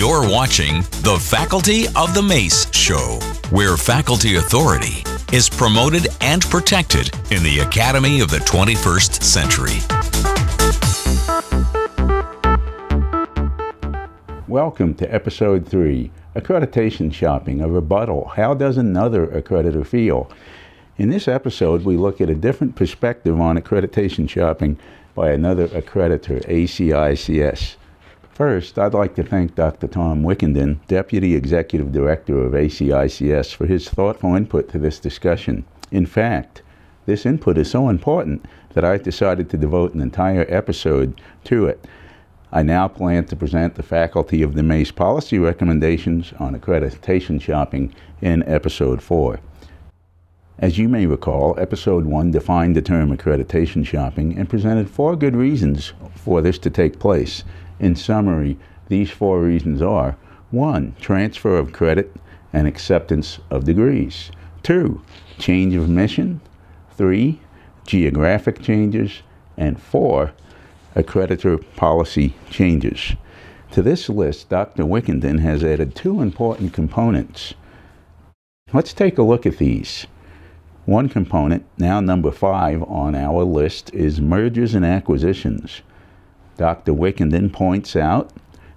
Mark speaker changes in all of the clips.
Speaker 1: You're watching the Faculty of the Mace show, where faculty authority is promoted and protected in the Academy of the 21st century.
Speaker 2: Welcome to Episode 3, Accreditation Shopping, a Rebuttal. How does another accreditor feel? In this episode, we look at a different perspective on accreditation shopping by another accreditor, ACICS. First, I'd like to thank Dr. Tom Wickenden, Deputy Executive Director of ACICS, for his thoughtful input to this discussion. In fact, this input is so important that I decided to devote an entire episode to it. I now plan to present the Faculty of the Mace policy recommendations on accreditation shopping in Episode 4. As you may recall, Episode 1 defined the term accreditation shopping and presented 4 good reasons for this to take place. In summary, these 4 reasons are: 1. Transfer of credit and acceptance of degrees. 2. Change of mission. 3. Geographic changes. And 4. Accreditor policy changes. To this list, Dr. Wickenden has added 2 important components. Let's take a look at these. One component, now number 5 on our list, is mergers and acquisitions. Dr. Wickenden points out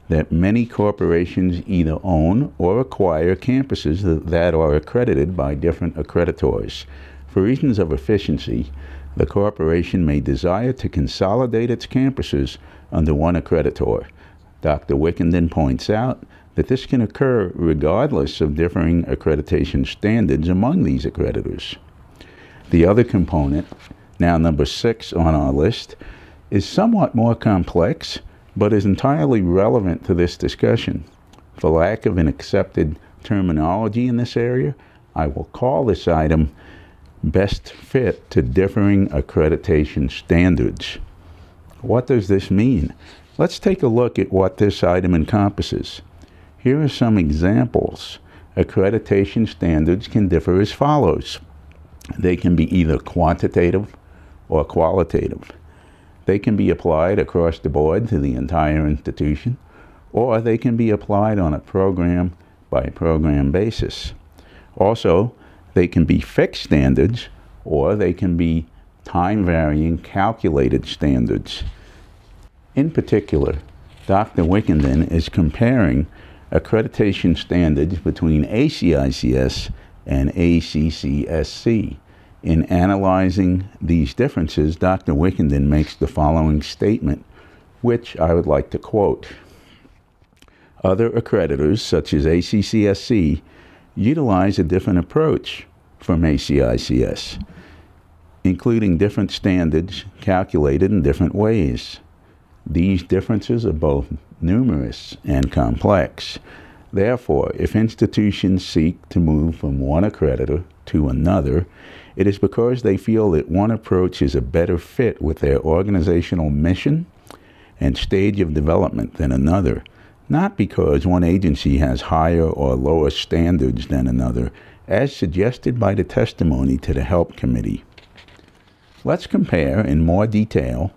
Speaker 2: that many corporations either own or acquire campuses that are accredited by different accreditors. For reasons of efficiency, the corporation may desire to consolidate its campuses under one accreditor. Dr. Wickenden points out that this can occur regardless of differing accreditation standards among these accreditors. The other component, now number 6 on our list, is somewhat more complex, but is entirely relevant to this discussion. For lack of an accepted terminology in this area, I will call this item best fit to differing accreditation standards. What does this mean? Let's take a look at what this item encompasses. Here are some examples. Accreditation standards can differ as follows. They can be either quantitative or qualitative. They can be applied across the board to the entire institution, or they can be applied on a program-by-program basis. Also, they can be fixed standards, or they can be time-varying calculated standards. In particular, Dr. Wickenden is comparing accreditation standards between ACICS and ACCSC. In analyzing these differences, Dr. Wickenden makes the following statement, which I would like to quote. Other accreditors, such as ACCSC, utilize a different approach from ACICS, including different standards calculated in different ways. These differences are both numerous and complex. Therefore, if institutions seek to move from one accreditor to another, it is because they feel that one approach is a better fit with their organizational mission and stage of development than another, not because one agency has higher or lower standards than another, as suggested by the testimony to the Help Committee. Let's compare in more detail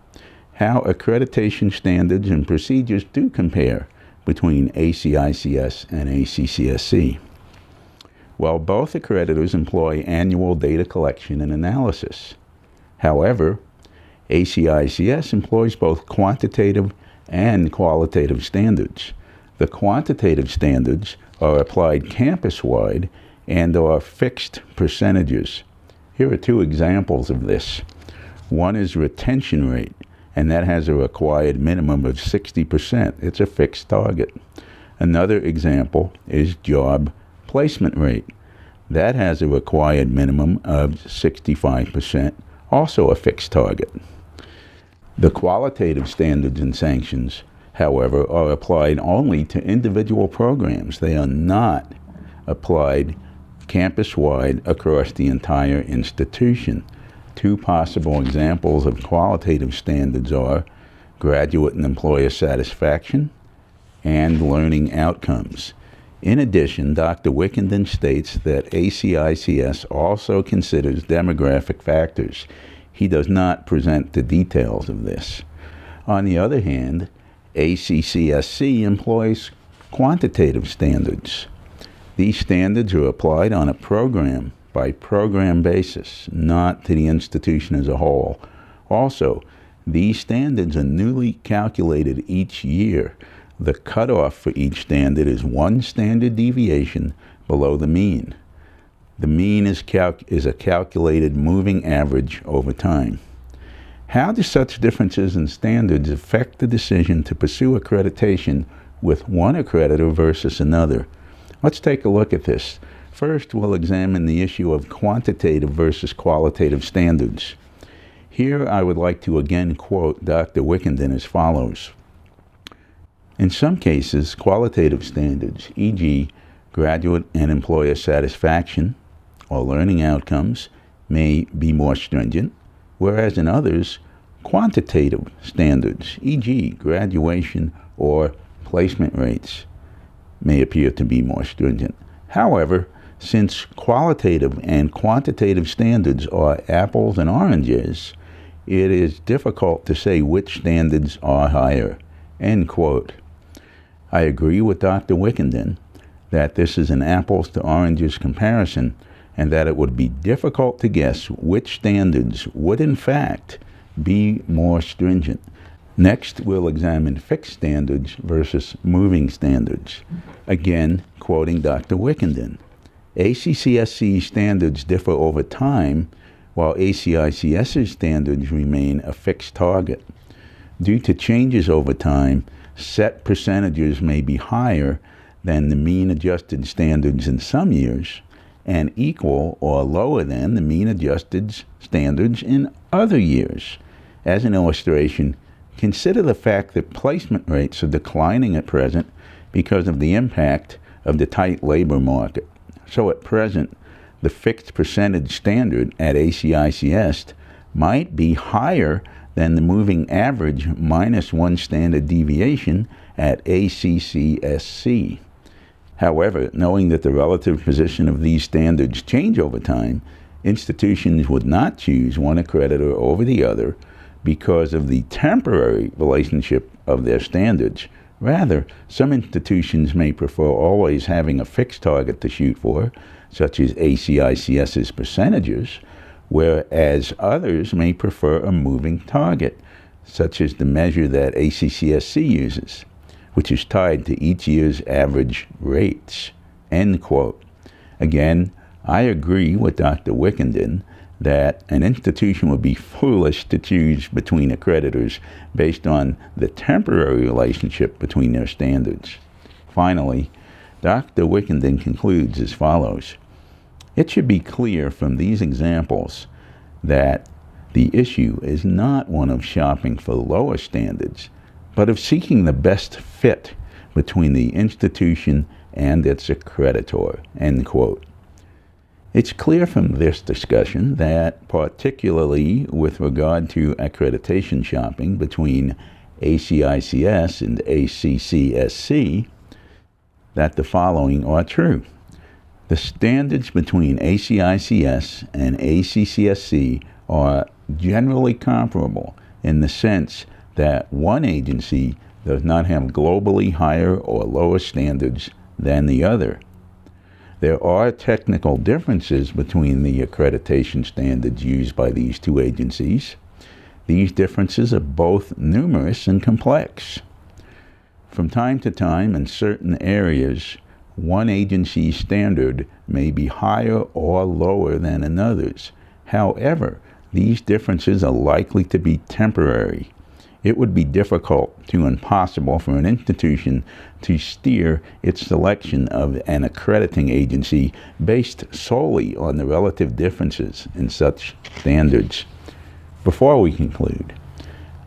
Speaker 2: how accreditation standards and procedures do compare between ACICS and ACCSC. Well, both accreditors employ annual data collection and analysis. However, ACICS employs both quantitative and qualitative standards. The quantitative standards are applied campus-wide and are fixed percentages. Here are 2 examples of this. One is retention rate, and that has a required minimum of 60%. It's a fixed target. Another example is job placement rate. That has a required minimum of 65%, also a fixed target. The qualitative standards and sanctions, however, are applied only to individual programs. They are not applied campus-wide across the entire institution. 2 possible examples of qualitative standards are graduate and employer satisfaction and learning outcomes. In addition, Dr. Wickenden states that ACICS also considers demographic factors. He does not present the details of this. On the other hand, ACCSC employs quantitative standards. These standards are applied on a program-by-program basis, not to the institution as a whole. Also, these standards are newly calculated each year. The cutoff for each standard is 1 standard deviation below the mean. The mean is a calculated moving average over time. How do such differences in standards affect the decision to pursue accreditation with one accreditor versus another? Let's take a look at this. First, we'll examine the issue of quantitative versus qualitative standards. Here, I would like to again quote Dr. Wickenden as follows. In some cases, qualitative standards, e.g., graduate and employer satisfaction or learning outcomes, may be more stringent, whereas in others, quantitative standards, e.g., graduation or placement rates, may appear to be more stringent. However, since qualitative and quantitative standards are apples and oranges, it is difficult to say which standards are higher. End quote. I agree with Dr. Wickenden that this is an apples to oranges comparison and that it would be difficult to guess which standards would in fact be more stringent. Next, we'll examine fixed standards versus moving standards. Again, quoting Dr. Wickenden, ACCSC standards differ over time, while ACICS's standards remain a fixed target. Due to changes over time, set percentages may be higher than the mean adjusted standards in some years, and equal or lower than the mean adjusted standards in other years. As an illustration, consider the fact that placement rates are declining at present because of the impact of the tight labor market. So at present, the fixed percentage standard at ACICS might be higher than the moving average minus 1 standard deviation at ACCSC. However, knowing that the relative position of these standards change over time, institutions would not choose one accreditor over the other because of the temporary relationship of their standards. Rather, some institutions may prefer always having a fixed target to shoot for, such as ACICS's percentages, whereas others may prefer a moving target, such as the measure that ACCSC uses, which is tied to each year's average rates. End quote. Again, I agree with Dr. Wickenden that an institution would be foolish to choose between accreditors based on the temporary relationship between their standards. Finally, Dr. Wickenden concludes as follows. It should be clear from these examples that the issue is not one of shopping for lower standards, but of seeking the best fit between the institution and its accreditor. End quote. It's clear from this discussion that, particularly with regard to accreditation shopping between ACICS and ACCSC, that the following are true. The standards between ACICS and ACCSC are generally comparable in the sense that one agency does not have globally higher or lower standards than the other. There are technical differences between the accreditation standards used by these two agencies. These differences are both numerous and complex. From time to time, in certain areas, one agency's standard may be higher or lower than another's. However, these differences are likely to be temporary. It would be difficult to impossible for an institution to steer its selection of an accrediting agency based solely on the relative differences in such standards. Before we conclude,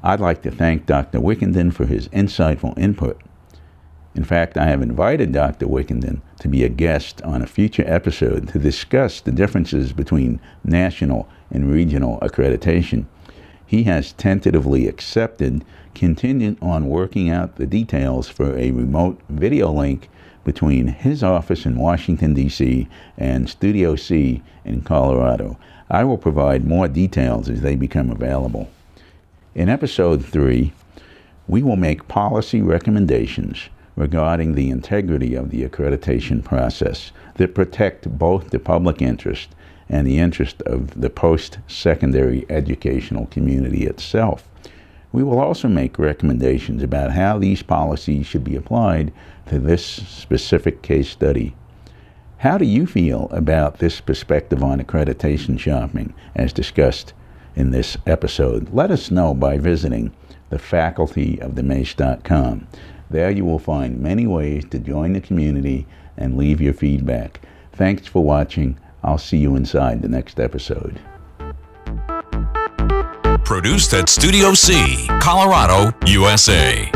Speaker 2: I'd like to thank Dr. Wickenden for his insightful input. In fact, I have invited Dr. Wickenden to be a guest on a future episode to discuss the differences between national and regional accreditation. He has tentatively accepted, contingent on working out the details for a remote video link between his office in Washington, D.C. and Studio C in Colorado. I will provide more details as they become available. In Episode 3, we will make policy recommendations regarding the integrity of the accreditation process that protect both the public interest and the interest of the post-secondary educational community itself. We will also make recommendations about how these policies should be applied to this specific case study. How do you feel about this perspective on accreditation shopping as discussed in this episode? Let us know by visiting the facultyofthemace.com. There you will find many ways to join the community and leave your feedback. Thanks for watching. I'll see you inside the next episode.
Speaker 1: Produced at Studio C, Colorado, USA.